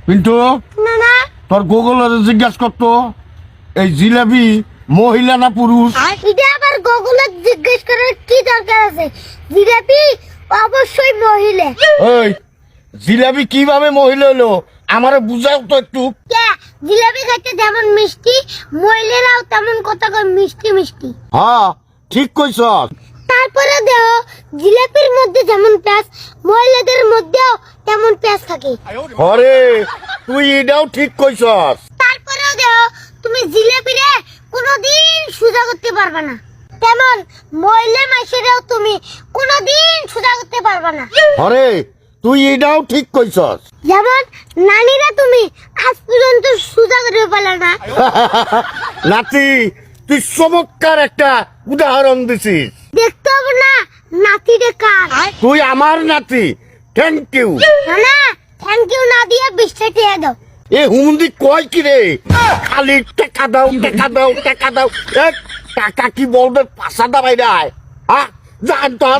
পিন্টু না না তোর গুগলের জিজ্ঞাসা করতো এই জিলাপি মহিলা না পুরুষ? এটা আবার গুগলে জিজ্ঞেস করার কি দরকার আছে? জিলাপি অবশ্যই মহিলা। এই জিলাপি কিভাবে মহিলা হলো আমারে বুঝাও তো একটু। কে জিলাপি খাইতে যেমন মিষ্টি, মহিলারাও তেমন কথা কয় মিষ্টি মিষ্টি। হ্যাঁ ঠিক কইছস। তারপরে দেহ জিলাপির মধ্যে যেমন প্যাঁচ, মহিলাদের মধ্যেও তেমন প্যাঁচ থাকে। আরে তুই এটাও ঠিক কইছস। তারপরে দেহ তুমি জিলাপিরে কোনোদিন সোজা করতে পারবে না, তেমন মহিলা মাইসেরাও তুমি কোনোদিন সোজা করতে পারবে না। আরে তুই এটাও ঠিক কইছস। যেমন নানীরা তুমি আজ পর্যন্ত সোজা করে পারলে না। নাতি তুই চমৎকার একটা উদাহরণ দিছিস। দেখতে হবে না নাতিরে কার। তুই আমার নাতি, থ্যাংক ইউ। না না থ্যাংক ইউ না দিয়ে বিস্তারিত দাও। এ হুমুন্দি কয় কি রে, খালি টাকা দাও টাকা দাও টাকা দাও। এক টাকা কি বলবে পাশা দাবাই দেয়? হ্যাঁ জান তোর